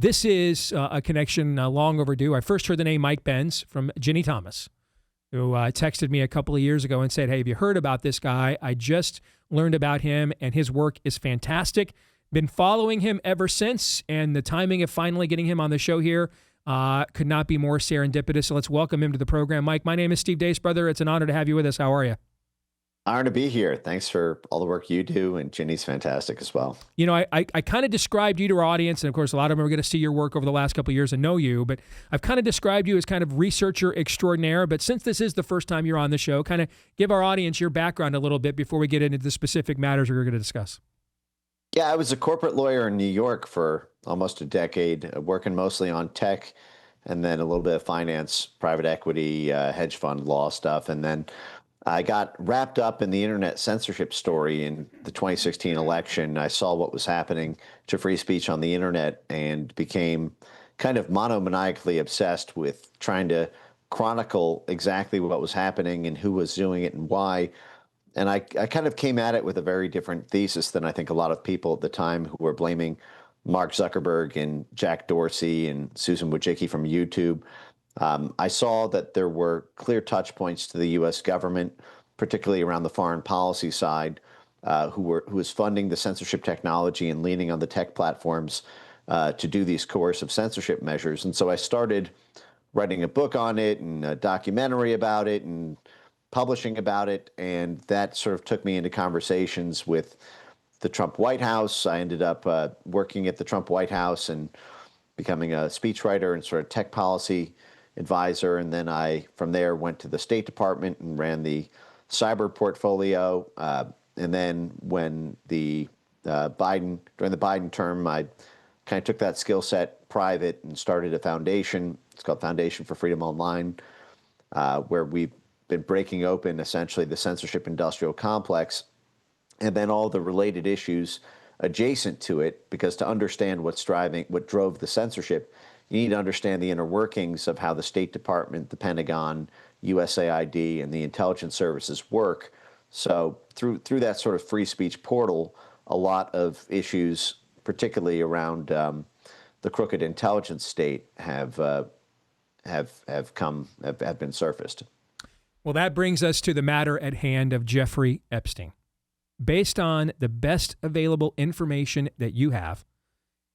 This is a connection long overdue. I first heard the name Mike Benz from Ginny Thomas, who texted me a couple of years ago and said, hey, have you heard about this guy? I just learned about him, and his work is fantastic. Been following him ever since, and the timing of finally getting him on the show here could not be more serendipitous. So let's welcome him to the program. Mike, my name is Steve Deace, brother. It's an honor to have you with us. How are you? Honor to be here. Thanks for all the work you do, and Ginny's fantastic as well. You know, I kind of described you to our audience, and of course, a lot of them are going to see your work over the last couple of years and know you, but I've kind of described you as kind of researcher extraordinaire. But since this is the first time you're on the show, kind of give our audience your background a little bit before we get into the specific matters we're going to discuss. Yeah, I was a corporate lawyer in New York for almost a decade, working mostly on tech and then a little bit of finance, private equity, hedge fund law stuff. And then I got wrapped up in the internet censorship story in the 2016 election. I saw what was happening to free speech on the internet and became kind of monomaniacally obsessed with trying to chronicle exactly what was happening and who was doing it and why. And I kind of came at it with a very different thesis than I think a lot of people at the time who were blaming Mark Zuckerberg and Jack Dorsey and Susan Wojcicki from YouTube. I saw that there were clear touch points to the U.S. government, particularly around the foreign policy side, who was funding the censorship technology and leaning on the tech platforms to do these coercive censorship measures. And so I started writing a book on it and a documentary about it and publishing about it. And that sort of took me into conversations with the Trump White House. I ended up working at the Trump White House and becoming a speechwriter and sort of tech policy advisor, and then I, from there, went to the State Department and ran the cyber portfolio. And then when during the Biden term, I kind of took that skill set private and started a foundation. It's called Foundation for Freedom Online, where we've been breaking open essentially the censorship industrial complex and then all the related issues adjacent to it, because to understand what drove the censorship, you need to understand the inner workings of how the State Department, the Pentagon, USAID, and the intelligence services work. So through that sort of free speech portal, a lot of issues, particularly around the crooked intelligence state, have been surfaced. Well, that brings us to the matter at hand of Jeffrey Epstein. Based on the best available information that you have,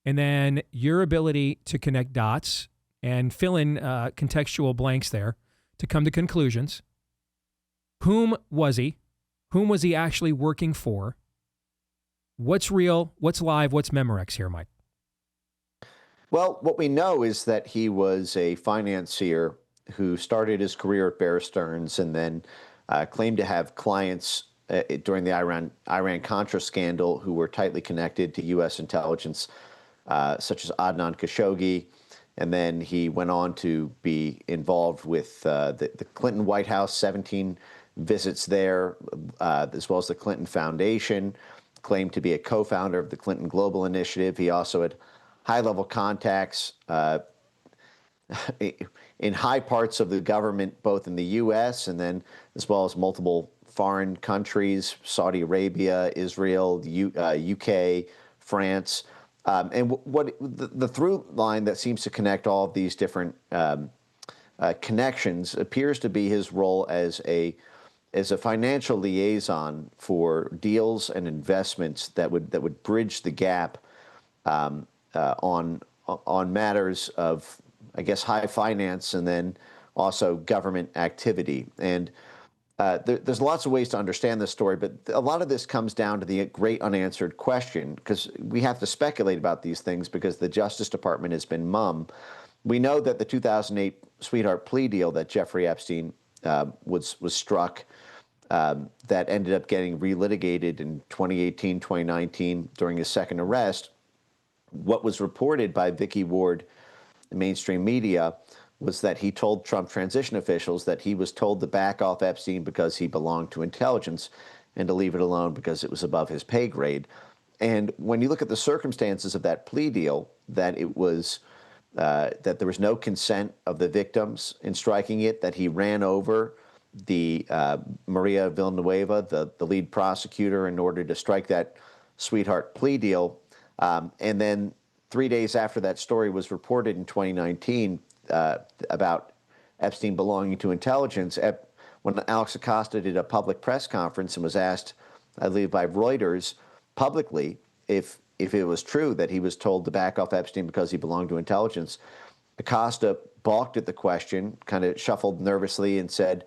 and then your ability to connect dots and fill in contextual blanks there to come to conclusions. Whom was he? Whom was he actually working for? What's real? What's live? What's Memorex here, Mike? Well, what we know is that he was a financier who started his career at Bear Stearns and then claimed to have clients during the Iran-Contra scandal who were tightly connected to U.S. intelligence, such as Adnan Khashoggi. And then he went on to be involved with the Clinton White House, 17 visits there, as well as the Clinton Foundation, claimed to be a co-founder of the Clinton Global Initiative. He also had high-level contacts in high parts of the government, both in the U.S. and then as well as multiple foreign countries, Saudi Arabia, Israel, UK, France. And what the through line that seems to connect all of these different connections appears to be his role as a financial liaison for deals and investments that would bridge the gap on matters of, I guess, high finance and then also government activity. And there's lots of ways to understand this story, but a lot of this comes down to the great unanswered question, because we have to speculate about these things because the Justice Department has been mum. We know that the 2008 sweetheart plea deal that Jeffrey Epstein was struck, that ended up getting relitigated in 2018, 2019 during his second arrest. What was reported by Vicky Ward, the mainstream media, was that he told Trump transition officials that he was told to back off Epstein because he belonged to intelligence and to leave it alone because it was above his pay grade. And when you look at the circumstances of that plea deal, that it was that there was no consent of the victims in striking it, that he ran over the Maria Villanueva, the lead prosecutor, in order to strike that sweetheart plea deal. And then 3 days after that story was reported in 2019 about Epstein belonging to intelligence, when Alex Acosta did a public press conference and was asked, I believe by Reuters, publicly, if it was true that he was told to back off Epstein because he belonged to intelligence, Acosta balked at the question, kind of shuffled nervously and said,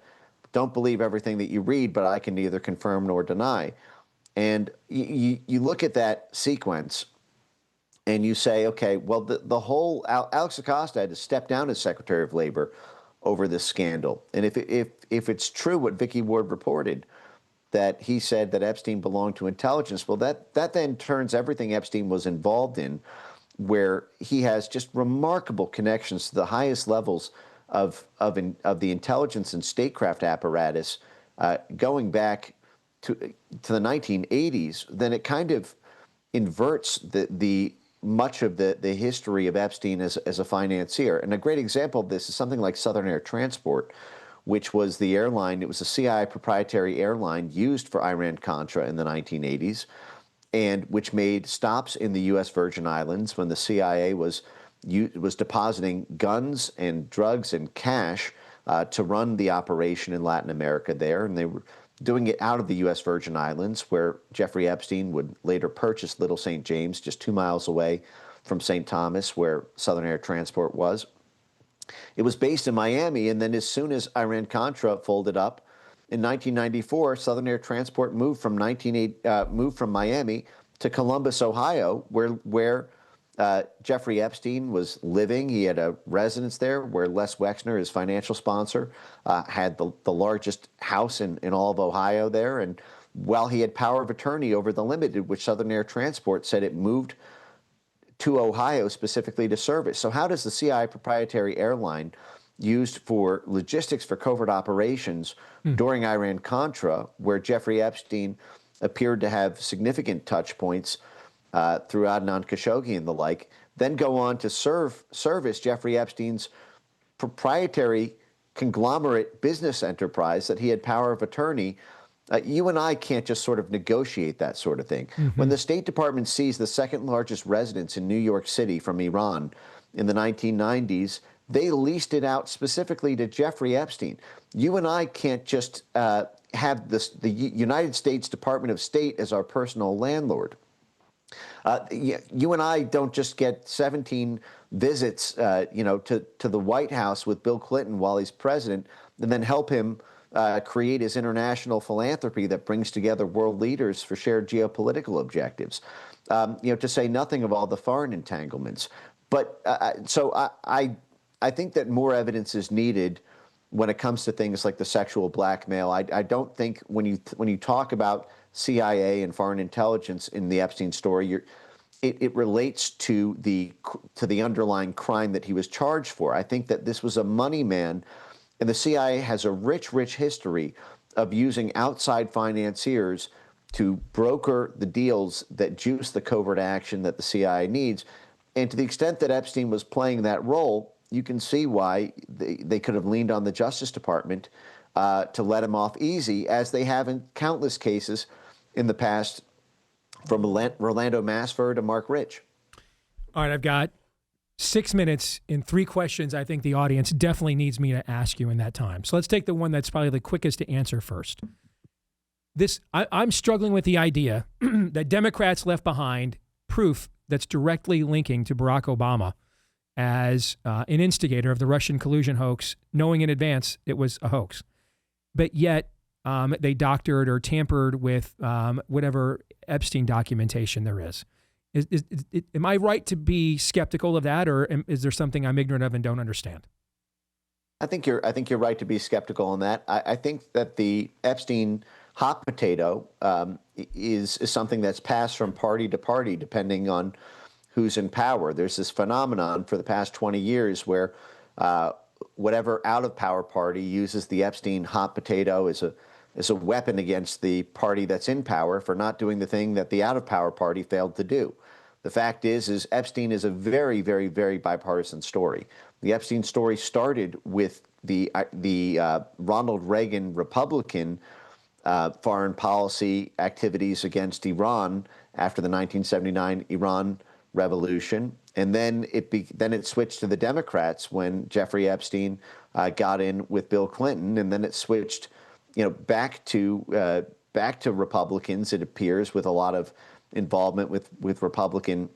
don't believe everything that you read, but I can neither confirm nor deny. And you look at that sequence and you say, okay, well, the whole Alex Acosta had to step down as Secretary of Labor over this scandal. And if it's true what Vicky Ward reported, that he said that Epstein belonged to intelligence, well, that then turns everything Epstein was involved in, where he has just remarkable connections to the highest levels of the intelligence and statecraft apparatus, going back to the 1980s. Then it kind of inverts the much of the history of Epstein as a financier. And a great example of this is something like Southern Air Transport, which was the airline. It was a CIA proprietary airline used for Iran-Contra in the 1980s, and which made stops in the U.S. Virgin Islands when the CIA was depositing guns and drugs and cash to run the operation in Latin America there. And they were doing it out of the U.S. Virgin Islands, where Jeffrey Epstein would later purchase Little St. James, just 2 miles away from St. Thomas, where Southern Air Transport was. It was based in Miami, and then as soon as Iran-Contra folded up, in 1994, Southern Air Transport moved from Miami to Columbus, Ohio, where Jeffrey Epstein was living. He had a residence there where Les Wexner, his financial sponsor, had the largest house in all of Ohio there. And while he had power of attorney over the Limited, which Southern Air Transport said it moved to Ohio specifically to service. So how does the CIA proprietary airline used for logistics for covert operations during Iran-Contra, where Jeffrey Epstein appeared to have significant touch points through Adnan Khashoggi and the like, then go on to service Jeffrey Epstein's proprietary conglomerate business enterprise that he had power of attorney? You and I can't just sort of negotiate that sort of thing. Mm-hmm. When the State Department seized the second largest residence in New York City from Iran in the 1990s, they leased it out specifically to Jeffrey Epstein. You and I can't just have the United States Department of State as our personal landlord. You and I don't just get 17 visits, to the White House with Bill Clinton while he's president, and then help him create his international philanthropy that brings together world leaders for shared geopolitical objectives. To say nothing of all the foreign entanglements. But I think that more evidence is needed when it comes to things like the sexual blackmail. I don't think when you talk about CIA and foreign intelligence in the Epstein story, it relates to the underlying crime that he was charged for. I think that this was a money man, and the CIA has a rich history of using outside financiers to broker the deals that juice the covert action that the CIA needs. And to the extent that Epstein was playing that role, you can see why they could have leaned on the Justice Department to let him off easy, as they have in countless cases in the past, from Rolando Masfer to Mark Rich. All right, I've got 6 minutes and 3 questions I think the audience definitely needs me to ask you in that time. So let's take the one that's probably the quickest to answer first. I'm struggling with the idea that Democrats left behind proof that's directly linking to Barack Obama as an instigator of the Russian collusion hoax, knowing in advance it was a hoax. But yet they doctored or tampered with whatever Epstein documentation there is. Am I right to be skeptical of that, or is there something I'm ignorant of and don't understand? I think you're right to be skeptical on that. I think that the Epstein hot potato is something that's passed from party to party depending on who's in power. There's this phenomenon for the past 20 years where whatever out-of-power party uses the Epstein hot potato as a weapon against the party that's in power for not doing the thing that the out-of-power party failed to do. The fact is Epstein is a very, very, very bipartisan story. The Epstein story started with the Ronald Reagan Republican foreign policy activities against Iran after the 1979 Iran revolution, and then it switched to the Democrats when Jeffrey Epstein got in with Bill Clinton, and then it switched, back to Republicans. It appears, with a lot of involvement with Republican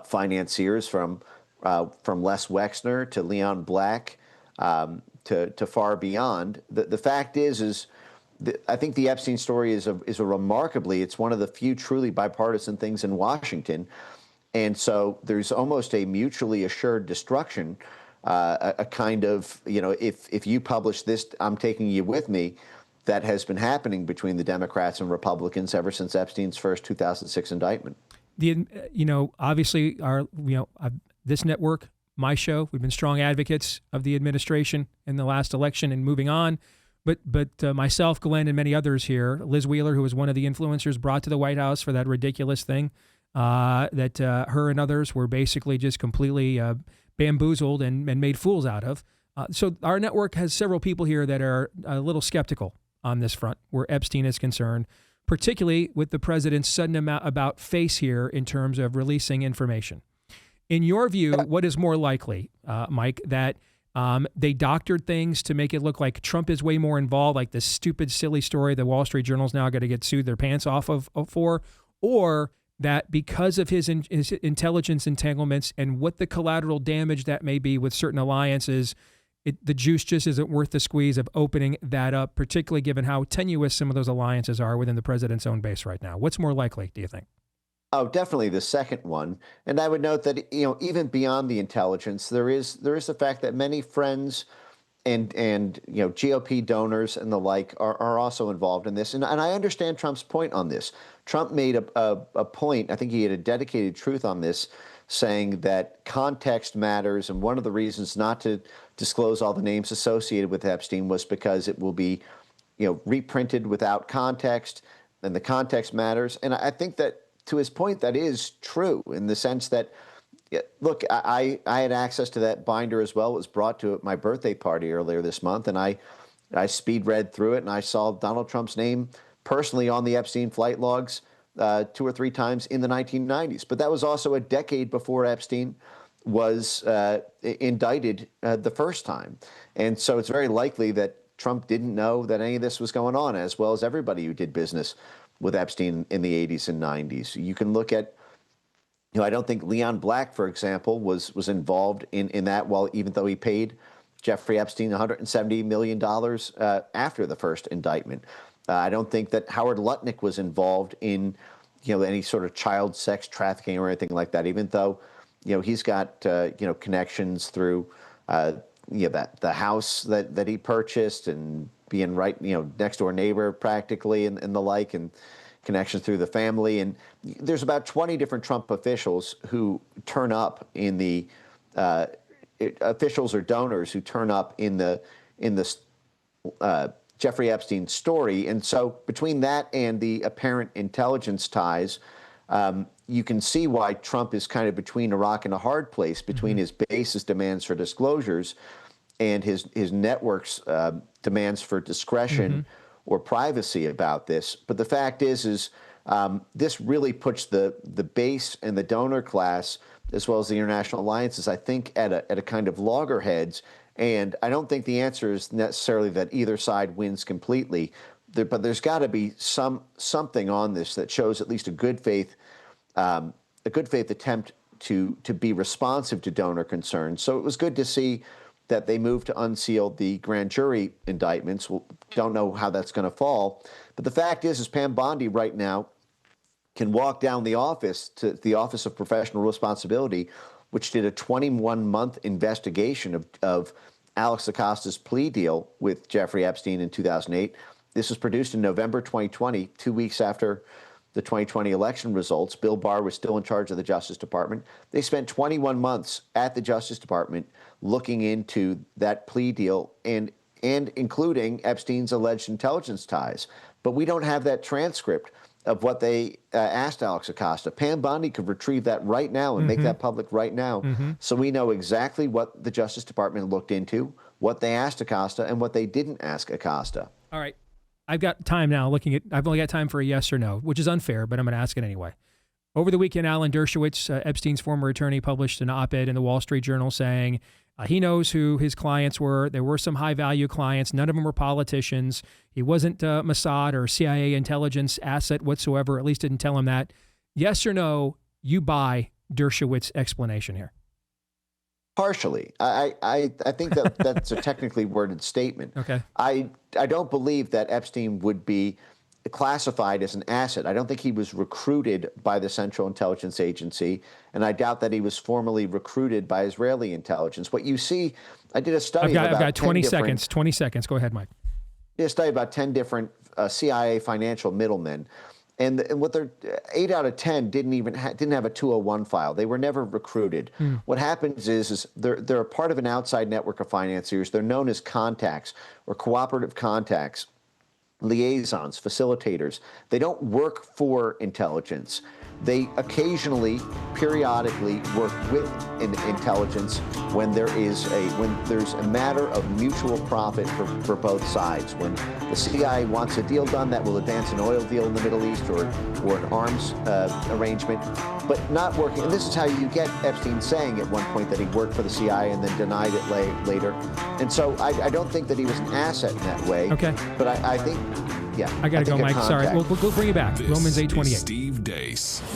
financiers, from Les Wexner to Leon Black to far beyond. The fact is I think the Epstein story is it's one of the few truly bipartisan things in Washington. And so there's almost a mutually assured destruction, a kind of, if you publish this, I'm taking you with me, that has been happening between the Democrats and Republicans ever since Epstein's first 2006 indictment. Obviously, this network, my show, we've been strong advocates of the administration in the last election and moving on. But myself, Glenn, and many others here, Liz Wheeler, who was one of the influencers brought to the White House for that ridiculous thing, that her and others were basically just completely bamboozled and made fools out of. So our network has several people here that are a little skeptical on this front where Epstein is concerned, particularly with the president's sudden about face here in terms of releasing information. In your view, what is more likely, Mike, that they doctored things to make it look like Trump is way more involved, like this stupid, silly story the Wall Street Journal's now got to get sued their pants off for, or that because of his intelligence entanglements and what the collateral damage that may be with certain alliances, the juice just isn't worth the squeeze of opening that up, particularly given how tenuous some of those alliances are within the president's own base right now. What's more likely, do you think? Oh, definitely the second one. And I would note that, even beyond the intelligence, there is the fact that many friends and GOP donors and the like are also involved in this. And I understand Trump's point on this. Trump made a point, I think he had a dedicated truth on this, saying that context matters. And one of the reasons not to disclose all the names associated with Epstein was because it will be, reprinted without context, and the context matters. And I think that, to his point, that is true in the sense that, look, I had access to that binder as well. It was brought to my birthday party earlier this month, and I speed read through it, and I saw Donald Trump's name personally on the Epstein flight logs 2 or 3 times in the 1990s. But that was also a decade before Epstein was indicted the first time. And so it's very likely that Trump didn't know that any of this was going on, as well as everybody who did business with Epstein in the 80s and 90s. You can look at, I don't think Leon Black, for example, was involved in that, even though he paid Jeffrey Epstein $170 million after the first indictment. I don't think that Howard Lutnick was involved in, any sort of child sex trafficking or anything like that, even though, he's got, connections through, the house that he purchased and being right, next door neighbor practically and the like, and connections through the family. And there's about 20 different Trump officials who turn up in the officials or donors who turn up in the Jeffrey Epstein story. And so between that and the apparent intelligence ties, you can see why Trump is kind of between a rock and a hard place, between his base's demands for disclosures and his network's demands for discretion or privacy about this. But the fact is this really puts the base and the donor class, as well as the international alliances, I think, at a kind of loggerheads. And I don't think the answer is necessarily that either side wins completely, but there's got to be something on this that shows at least a good faith attempt to be responsive to donor concerns. So it was good to see that they moved to unseal the grand jury indictments. We don't know how that's going to fall. But the fact is Pam Bondi right now can walk down the office to the Office of Professional Responsibility, which did a 21-month investigation of Alex Acosta's plea deal with Jeffrey Epstein in 2008. This was produced in November 2020, 2 weeks after the 2020 election results. Bill Barr was still in charge of the Justice Department. They spent 21 months at the Justice Department looking into that plea deal and including Epstein's alleged intelligence ties. But we don't have that transcript of what they asked Alex Acosta. Pam Bondi could retrieve that right now and make that public right now. So we know exactly what the Justice Department looked into, what they asked Acosta, and what they didn't ask Acosta. All right. I've got time now I've only got time for a yes or no, which is unfair, but I'm going to ask it anyway. Over the weekend, Alan Dershowitz, Epstein's former attorney, published an op-ed in the Wall Street Journal saying he knows who his clients were. There were some high-value clients. None of them were politicians. He wasn't Mossad or CIA intelligence asset whatsoever. At least didn't tell him that. Yes or no, you buy Dershowitz's explanation here? Partially. I think that that's a technically worded statement. Okay. I don't believe that Epstein would be classified as an asset. I don't think he was recruited by the Central Intelligence Agency, and I doubt that he was formally recruited by Israeli intelligence. What you see, I did a study. I've got 20 seconds. 20 seconds. Go ahead, Mike. I did a study about 10 different CIA financial middlemen. And what they're 8 out of 10 didn't have a 201 file. They were never recruited. What happens is they're a part of an outside network of financiers. They're known as contacts or cooperative contacts, liaisons, facilitators. They don't work for intelligence. They occasionally, periodically work with intelligence when there's a matter of mutual profit for both sides. When the CIA wants a deal done that will advance an oil deal in the Middle East or an arms arrangement, but not working. And this is how you get Epstein saying at one point that he worked for the CIA and then denied it later. And so I don't think that he was an asset in that way. Okay. But I think, yeah. I got to go, Mike. Sorry. We'll bring you back. This Romans 8:28. Steve Deace.